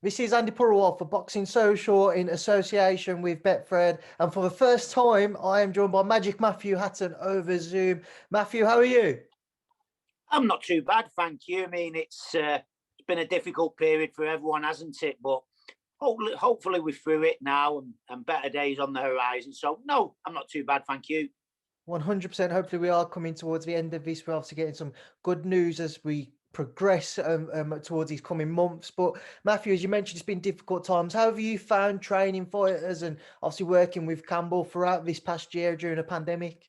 This is Andy Purewal for Boxing Social in association with Betfred. And for the first time, I am joined by Magic Matthew Hatton over Zoom. Matthew, how are you? I'm not too bad, thank you. I mean, it's been a difficult period for everyone, hasn't it? But hopefully we're through it now and better days on the horizon. So, no, I'm not too bad, thank you. 100%. Hopefully we are coming towards the end of this. We're obviously getting some good news as we progress towards these coming months. But Matthew, as you mentioned, it's been difficult times. How have you found training fighters and obviously working with Campbell throughout this past year during a pandemic?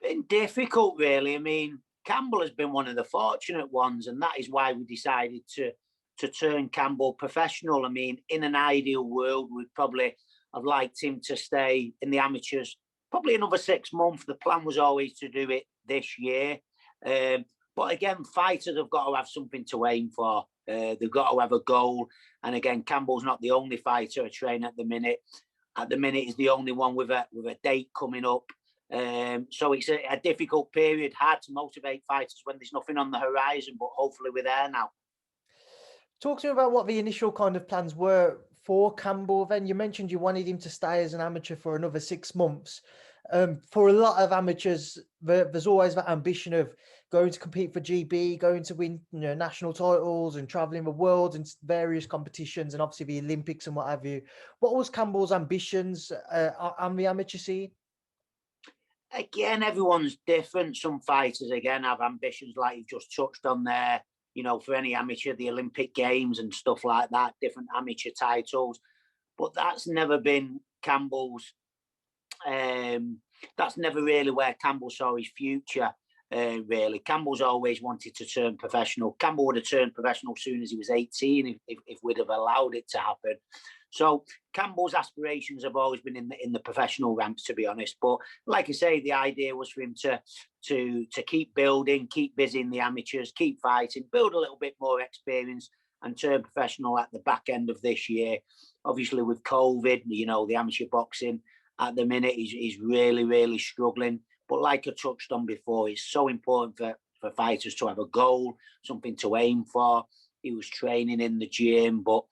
Been difficult, really. I mean, Campbell has been one of the fortunate ones, and that is why we decided to turn Campbell professional. I mean, in an ideal world, we'd probably have liked him to stay in the amateurs probably another 6 months. The plan was always to do it this year. But again, fighters have got to have something to aim for. They've got to have a goal. And again, Campbell's not the only fighter I train at the minute. At the minute, he's the only one with a date coming up. So it's a difficult period, hard to motivate fighters when there's nothing on the horizon, but hopefully we're there now. Talk to me about what the initial kind of plans were for Campbell. Then you mentioned you wanted him to stay as an amateur for another 6 months. For a lot of amateurs, there's always that ambition of going to compete for GB, going to win national titles and traveling the world and various competitions and obviously the Olympics and what have you. What was Campbell's ambitions on the amateur scene? Again, everyone's different. Some fighters, again, have ambitions like you've just touched on there, for any amateur, the Olympic Games and stuff like that, different amateur titles. But that's never been Campbell's, that's never really where Campbell saw his future, really. Campbell's always wanted to turn professional. Campbell would have turned professional as soon as he was 18 if we'd have allowed it to happen. So Campbell's aspirations have always been in the professional ranks, to be honest. But like I say, the idea was for him to keep building, keep busy in the amateurs, keep fighting, build a little bit more experience and turn professional at the back end of this year. Obviously with COVID, the amateur boxing at the minute is really, really struggling. But like I touched on before, it's so important for fighters to have a goal, something to aim for. He was training in the gym, but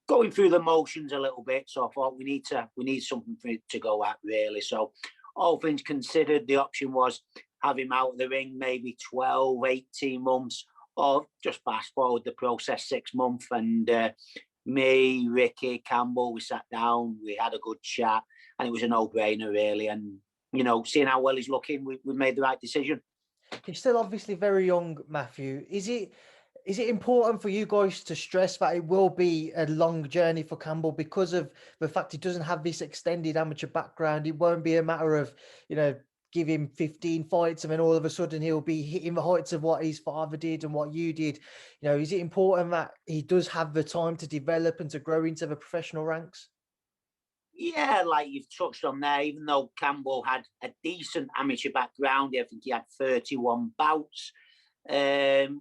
going through the motions a little bit. So I thought we need something for it to go at, really. So all things considered, the option was have him out of the ring maybe 12, 18 months, or just fast forward the process 6 months. And me, Ricky, Campbell, we sat down, we had a good chat, and it was a no-brainer, really. And, seeing how well he's looking, we made the right decision. He's still obviously very young, Matthew. Is it important for you guys to stress that it will be a long journey for Campbell because of the fact he doesn't have this extended amateur background? It won't be a matter of, give him 15 fights and then all of a sudden he'll be hitting the heights of what his father did and what you did. Is it important that he does have the time to develop and to grow into the professional ranks? Yeah, like you've touched on there, even though Campbell had a decent amateur background, I think he had 31 bouts.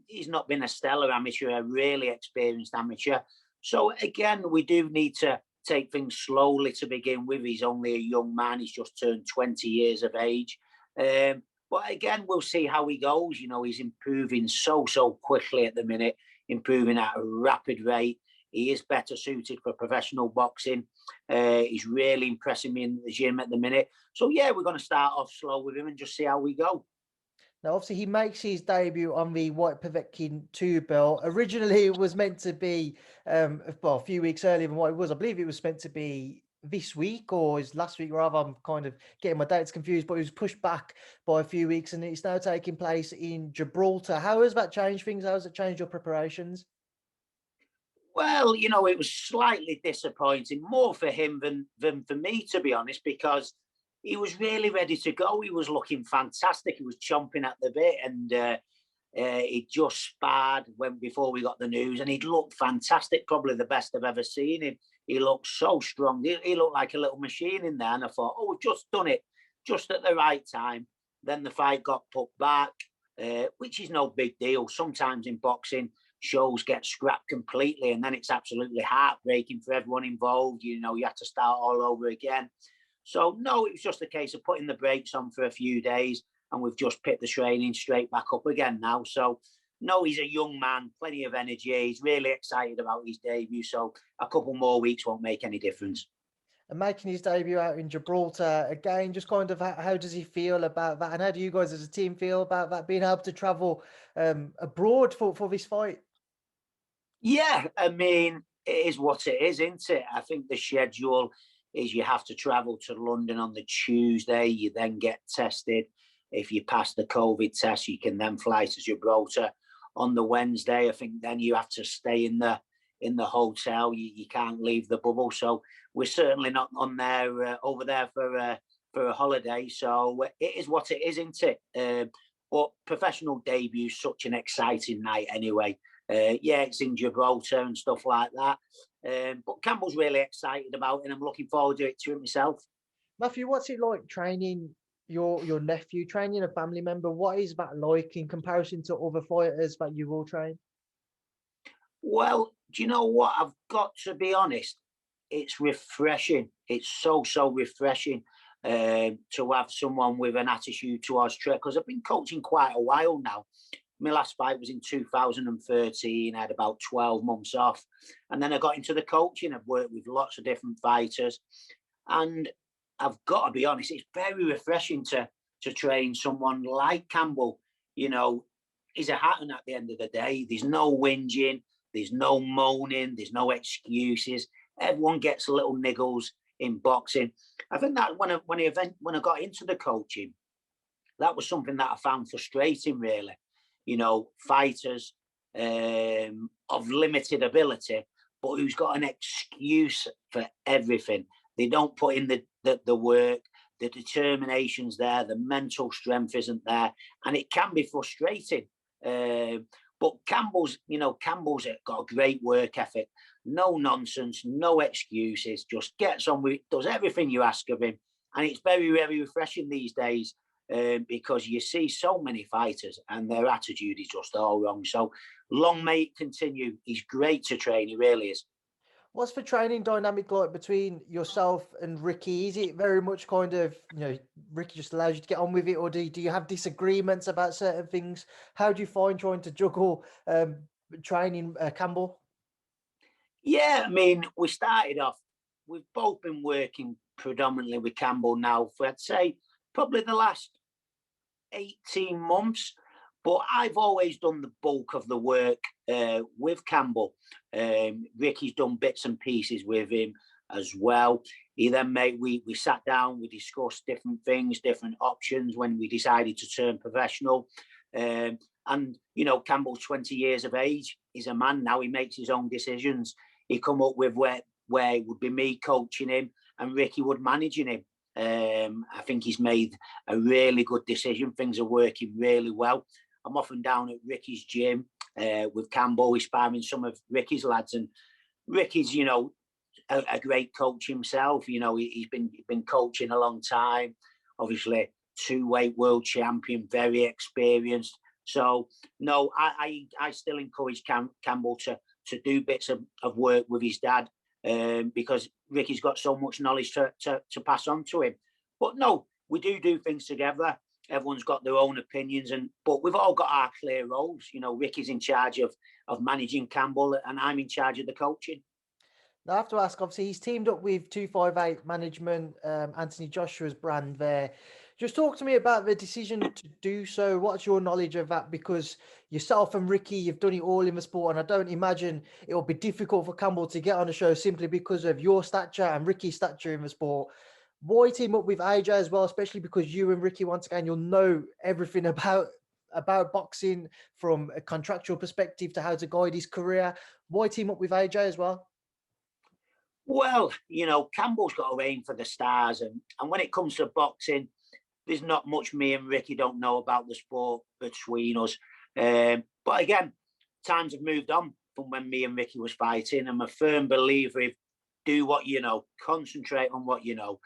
He's not been a stellar amateur, a really experienced amateur. So again, we do need to take things slowly to begin with. He's only a young man. He's just turned 20 years of age. But again, we'll see how he goes. He's improving so quickly at the minute, improving at a rapid rate. He is better suited for professional boxing. He's really impressing me in the gym at the minute. So, yeah, we're going to start off slow with him and just see how we go. Now, obviously, he makes his debut on the white Povetkin 2 belt. Originally, it was meant to be, a few weeks earlier than what it was. I believe it was meant to be this week or is last week, rather. I'm kind of getting my dates confused, but it was pushed back by a few weeks and it's now taking place in Gibraltar. How has that changed things? How has it changed your preparations? Well, it was slightly disappointing, more for him than for me, to be honest, because he was really ready to go. He was looking fantastic. He was chomping at the bit, and he just sparred before we got the news, and he'd looked fantastic, probably the best I've ever seen him. He looked so strong. He looked like a little machine in there, and I thought, oh, we've just done it, just at the right time. Then the fight got put back, which is no big deal. Sometimes in boxing, shows get scrapped completely, and then it's absolutely heartbreaking for everyone involved. You have to start all over again. So, no, it was just a case of putting the brakes on for a few days, and we've just picked the training straight back up again now. So, no, he's a young man, plenty of energy. He's really excited about his debut. So a couple more weeks won't make any difference. And making his debut out in Gibraltar again, just kind of how does he feel about that? And how do you guys as a team feel about that, being able to travel abroad for this fight? Yeah, I mean, it is what it is, isn't it? I think the schedule is you have to travel to London on the Tuesday. You then get tested. If you pass the COVID test, you can then fly to Gibraltar on the Wednesday. I think then you have to stay in the hotel. You can't leave the bubble. So we're certainly not on there over there for a holiday. So it is what it is, isn't it? But professional debut is such an exciting night anyway. Yeah, it's in Gibraltar and stuff like that. But Campbell's really excited about it, and I'm looking forward to it myself. Matthew, what's it like training your nephew, training a family member? What is that like in comparison to other fighters that you will train? Well, do you know what? I've got to be honest. It's refreshing. It's so refreshing to have someone with an attitude towards trade, because I've been coaching quite a while now. My last fight was in 2013. I had about 12 months off. And then I got into the coaching. I've worked with lots of different fighters. And I've got to be honest, it's very refreshing to train someone like Campbell. You know, he's a Hatton at the end of the day. There's no whinging. There's no moaning. There's no excuses. Everyone gets little niggles in boxing. I think that when I got into the coaching, that was something that I found frustrating, really. You know, fighters of limited ability, but who's got an excuse for everything. They don't put in the work, the determination's there, the mental strength isn't there, and it can be frustrating. But Campbell's got a great work ethic, no nonsense, no excuses, just gets on with it, does everything you ask of him, and it's very, very refreshing these days. Because you see so many fighters and their attitude is just all wrong. So long may it continue. He's great to train. He really is. What's the training dynamic like between yourself and Ricky? Is it very much kind of, Ricky just allows you to get on with it, or do you have disagreements about certain things? How do you find trying to juggle training Campbell? Yeah, I mean, we started off, we've both been working predominantly with Campbell now for, I'd say, probably the last 18 months, but I've always done the bulk of the work with Campbell. Ricky's done bits and pieces with him as well. He then we sat down, we discussed different things, different options when we decided to turn professional. And Campbell's 20 years of age. He's a man now. He makes his own decisions. He come up with where it would be me coaching him and Ricky would managing him. I think he's made a really good decision. Things are working really well. I'm often down at Ricky's gym with Campbell, sparring some of Ricky's lads, and Ricky's, a great coach himself. He's been coaching a long time. Obviously, two-weight world champion, very experienced. So no, I still encourage Campbell to do bits of work with his dad. Because Ricky's got so much knowledge to pass on to him. But no, we do things together. Everyone's got their own opinions, but we've all got our clear roles. Ricky's in charge of managing Campbell, and I'm in charge of the coaching. Now, I have to ask, obviously, he's teamed up with 258 Management, Anthony Joshua's brand there. Just talk to me about the decision to do so. What's your knowledge of that? Because yourself and Ricky, you've done it all in the sport, and I don't imagine it will be difficult for Campbell to get on the show simply because of your stature and Ricky's stature in the sport. Why team up with AJ as well, especially because you and Ricky, once again, you'll know everything about boxing from a contractual perspective to how to guide his career. Why team up with AJ as well? Well, Campbell's got to aim for the stars, and when it comes to boxing, there's not much me and Ricky don't know about the sport between us. But again, times have moved on from when me and Ricky was fighting. I'm a firm believer of do what you know, concentrate on what you know.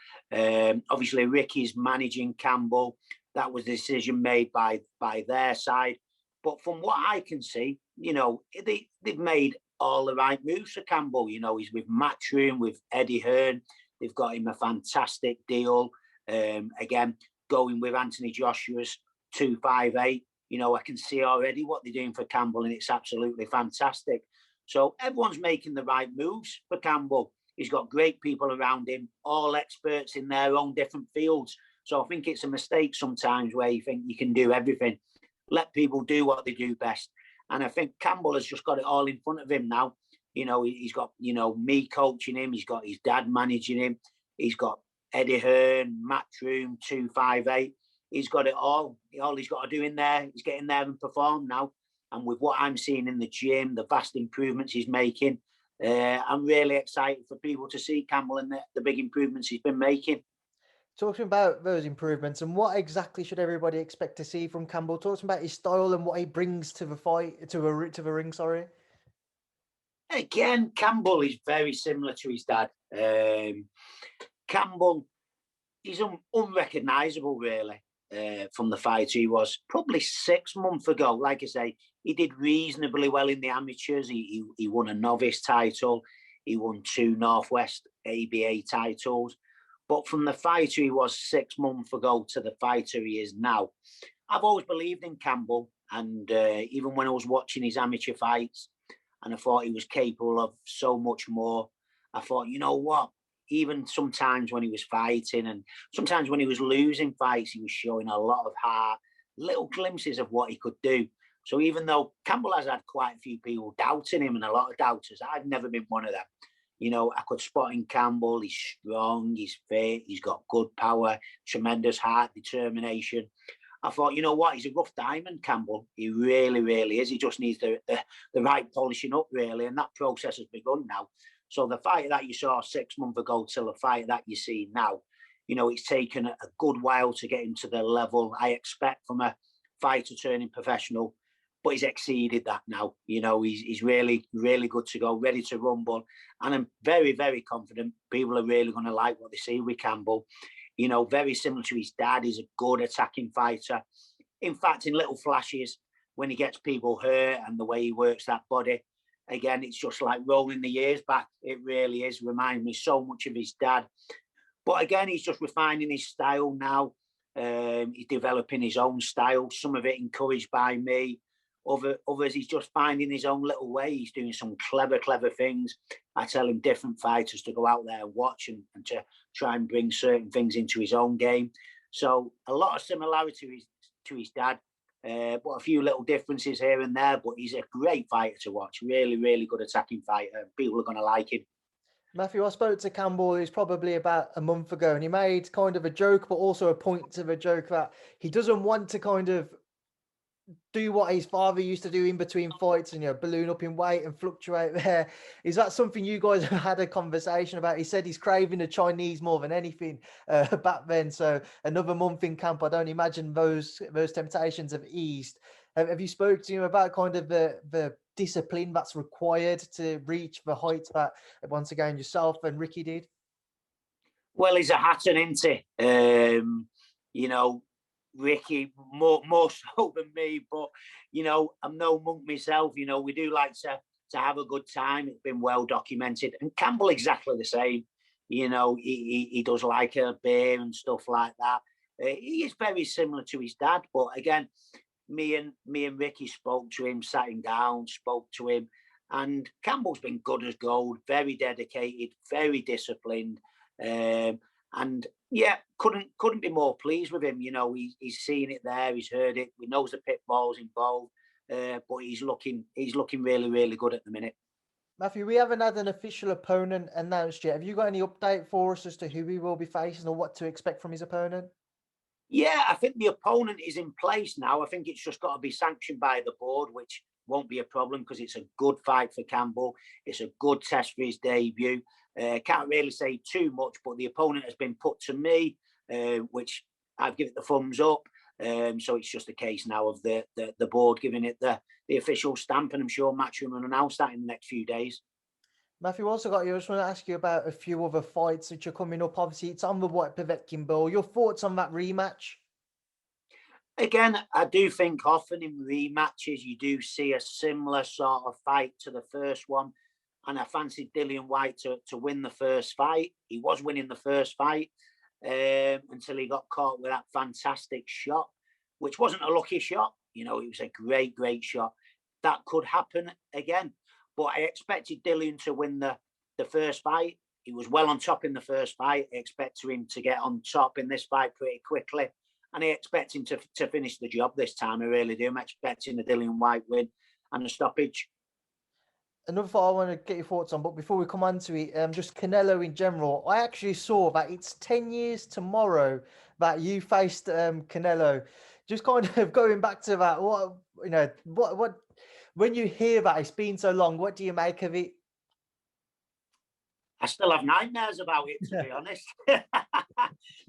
Obviously, Ricky's managing Campbell. That was a decision made by their side. But from what I can see, they've made all the right moves for Campbell. He's with Matchroom, with Eddie Hearn. They've got him a fantastic deal. Again, going with Anthony Joshua's 258. I can see already what they're doing for Campbell, and it's absolutely fantastic. So everyone's making the right moves for Campbell. He's got great people around him, all experts in their own different fields. So I think it's a mistake sometimes where you think you can do everything. Let people do what they do best. And I think Campbell has just got it all in front of him now. He's got, me coaching him. He's got his dad managing him. He's got Eddie Hearn, Matchroom, 258. He's got it all. All he's got to do in there is get in there and perform now. And with what I'm seeing in the gym, the vast improvements he's making, I'm really excited for people to see Campbell and the big improvements he's been making. Talking about those improvements, and what exactly should everybody expect to see from Campbell? Talking about his style and what he brings to the fight, to the ring. Sorry. Again, Campbell is very similar to his dad. Campbell, he's unrecognisable, really, from the fighter he was probably 6 months ago. Like I say, he did reasonably well in the amateurs. He won a novice title. He won 2 Northwest ABA titles. But from the fighter he was 6 months ago to the fighter he is now, I've always believed in Campbell. And even when I was watching his amateur fights and I thought he was capable of so much more, I thought, you know what? Even sometimes when he was fighting and sometimes when he was losing fights, he was showing a lot of heart, little glimpses of what he could do. So even though Campbell has had quite a few people doubting him and a lot of doubters, I've never been one of them. I could spot in Campbell. He's strong, he's fit, he's got good power, tremendous heart, determination. I thought, you know what? He's a rough diamond, Campbell. He really, really is. He just needs the right polishing up, really. And that process has begun now. So the fight that you saw 6 months ago till the fight that you see now, it's taken a good while to get him to the level I expect from a fighter turning professional. But he's exceeded that now. He's really, really good to go, ready to rumble. And I'm very, very confident people are really going to like what they see with Campbell. Very similar to his dad. He's a good attacking fighter. In fact, in little flashes, when he gets people hurt and the way he works that body, again, it's just like rolling the years back. It really is. Reminds me so much of his dad. But again, he's just refining his style now. He's developing his own style. Some of it encouraged by me. Others, he's just finding his own little way. He's doing some clever things. I tell him different fighters to go out there and watch and to try and bring certain things into his own game. So a lot of similarities to his dad, but a few little differences here and there. But he's a great fighter to watch. Really, really good attacking fighter. People are going to like him. Matthew, I spoke to Campbell, it's probably about a month ago, and he made kind of a joke, but also a point of a joke that he doesn't want to kind of do what his father used to do in between fights and, balloon up in weight and fluctuate there. Is that something you guys have had a conversation about? He said he's craving the Chinese more than anything back then. So another month in camp, I don't imagine those temptations have eased. Have you spoke to him about kind of the discipline that's required to reach the heights that, once again, yourself and Ricky did? Well, he's a Hatton, isn't he? Ricky more so than me, but I'm no monk myself. We do like to have a good time. It's been well documented, and Campbell exactly the same. He does like a beer and stuff like that. He is very similar to his dad, but again, me and Ricky spoke to him, sat him down, spoke to him, and Campbell's been good as gold, very dedicated, very disciplined. And yeah, couldn't be more pleased with him. He's seen it there, he's heard it, he knows the pitfalls involved, but he's looking really, really good at the minute. Matthew, we haven't had an official opponent announced yet. Have you got any update for us as to who he will be facing or what to expect from his opponent? Yeah, I think the opponent is in place now. I think it's just got to be sanctioned by the board, which won't be a problem because it's a good fight for Campbell. It's a good test for his debut. Can't really say too much, but the opponent has been put to me, which I've given the thumbs up. So it's just a case now of the board giving it the official stamp, and I'm sure Matchroom will announce that in the next few days. Matthew, also got you. I just want to ask you about a few other fights which are coming up. Obviously, it's on the White Povetkin Bill. Your thoughts on that rematch? Again, I do think often in rematches you do see a similar sort of fight to the first one. And I fancied Dillian Whyte to win the first fight. He was winning the first fight until he got caught with that fantastic shot, which wasn't a lucky shot. You know, it was a great shot. That could happen again. But I expected Dillian to win the first fight. He was well on top in the first fight. I expect him to get on top in this fight pretty quickly. And I expect him to finish the job this time. I really do. I'm expecting a Dillian White win and a stoppage. Another thought I want to get your thoughts on, but before we come on to it, just Canelo in general. I actually saw that it's 10 years tomorrow that you faced Canelo. Just kind of going back to that, what when you hear that it's been so long, what do you make of it? I still have nightmares about it, to be honest.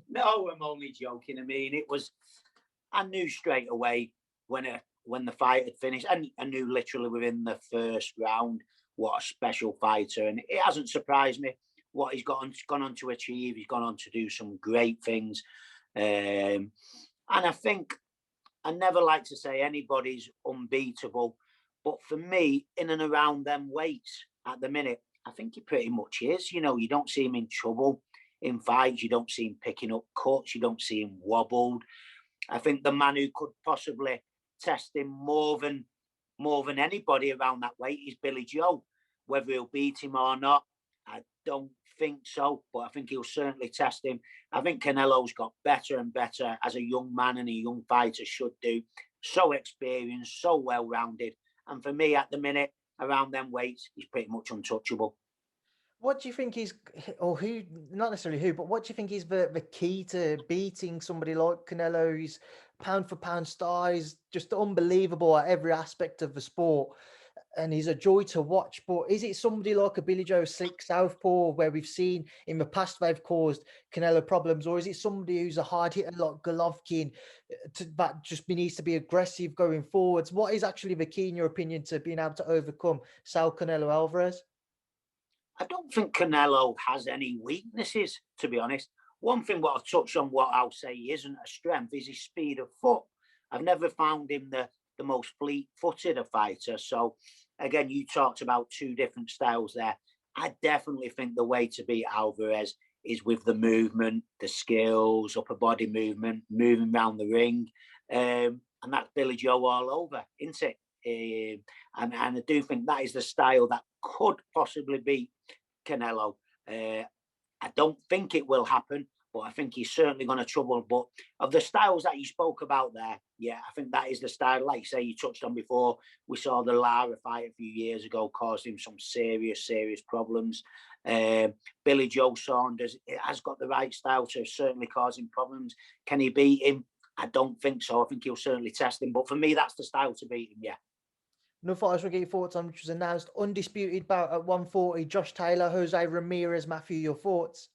No, I'm only joking. I mean, I knew straight away when the fight had finished, and I knew literally within the first round what a special fighter, and it hasn't surprised me what he's gone on to achieve. He's gone on to do some great things, and I think I never like to say anybody's unbeatable, but for me, in and around them weights at the minute, I think he pretty much is. You know, you don't see him in trouble in fights. You don't see him picking up cuts. You don't see him wobbled. I think the man who could possibly test him more than anybody around that weight is Billy Joe. Whether he'll beat him or not, I don't think so. But I think he'll certainly test him. I think Canelo's got better and better as a young man, and a young fighter should do. So experienced, so well-rounded. And for me, at the minute, around them weights, he's pretty much untouchable. What do you think is, or who, not necessarily who, but what do you think is the key to beating somebody like Canelo? He's pound for pound star, he's just unbelievable at every aspect of the sport, and he's a joy to watch. But is it somebody like a Billy Joe slick southpaw, where we've seen in the past they've caused Canelo problems, or is it somebody who's a hard hitter like Golovkin that just needs to be aggressive going forwards? What is actually the key, in your opinion, to being able to overcome Saul Canelo Alvarez? I don't think Canelo has any weaknesses, to be honest. One thing what I've touched on, what I'll say isn't a strength, is his speed of foot. I've never found him the most fleet-footed a fighter. So, again, you talked about two different styles there. I definitely think the way to beat Alvarez is with the movement, the skills, upper body movement, moving around the ring. And that's Billy Joe all over, isn't it? And I do think that is the style that could possibly beat Canelo. I don't think it will happen, but I think he's certainly going to trouble. But of the styles that you spoke about there, yeah, I think that is the style. Like you say, you touched on before, we saw the Lara fight a few years ago, caused him some serious problems. Billy Joe Saunders, it has got the right style to certainly cause him problems. Can he beat him? I don't think so. I think he'll certainly test him. But for me, that's the style to beat him, yeah. No fight I just want to get your thoughts on, which was announced undisputed bout at 140. Josh Taylor, Jose Ramirez. Matthew, your thoughts?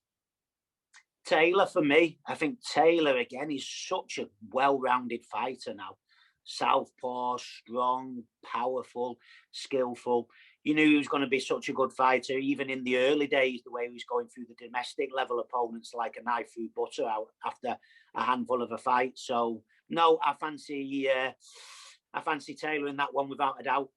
Taylor for me. I think Taylor, again, is such a well-rounded fighter now. Southpaw, strong, powerful, skillful. You knew he was going to be such a good fighter, even in the early days, the way he was going through the domestic level opponents like a knife through butter out after a handful of a fight. So, no, I fancy Taylor in that one without a doubt.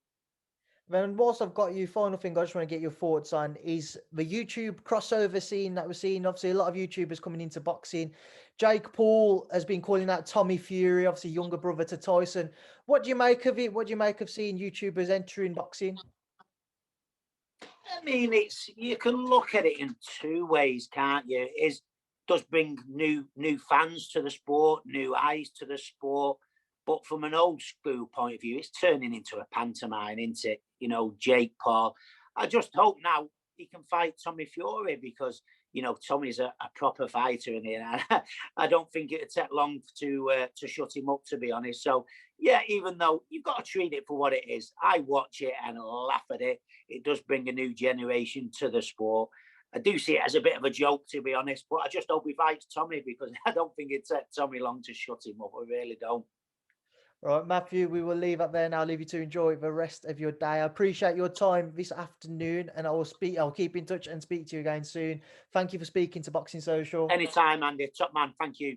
Then whilst I've got you, final thing I just want to get your thoughts on is the YouTube crossover scene that we're seeing. Obviously, a lot of YouTubers coming into boxing. Jake Paul has been calling out Tommy Fury, obviously younger brother to Tyson. What do you make of it? What do you make of seeing YouTubers entering boxing? I mean, you can look at it in two ways, can't you? It does bring new fans to the sport, new eyes to the sport. But from an old school point of view, it's turning into a pantomime, isn't it? You know, Jake Paul. I just hope now he can fight Tommy Fury, because, you know, Tommy's a proper fighter in here. I don't think it'd take long to shut him up, to be honest. So, yeah, even though you've got to treat it for what it is, I watch it and laugh at it. It does bring a new generation to the sport. I do see it as a bit of a joke, to be honest, but I just hope he fights Tommy, because I don't think it'd take Tommy long to shut him up. I really don't. All right, Matthew, we will leave it there now. I'll leave you to enjoy the rest of your day. I appreciate your time this afternoon, and I'll keep in touch and speak to you again soon. Thank you for speaking to Boxing Social. Anytime, Andy. Top man. Thank you.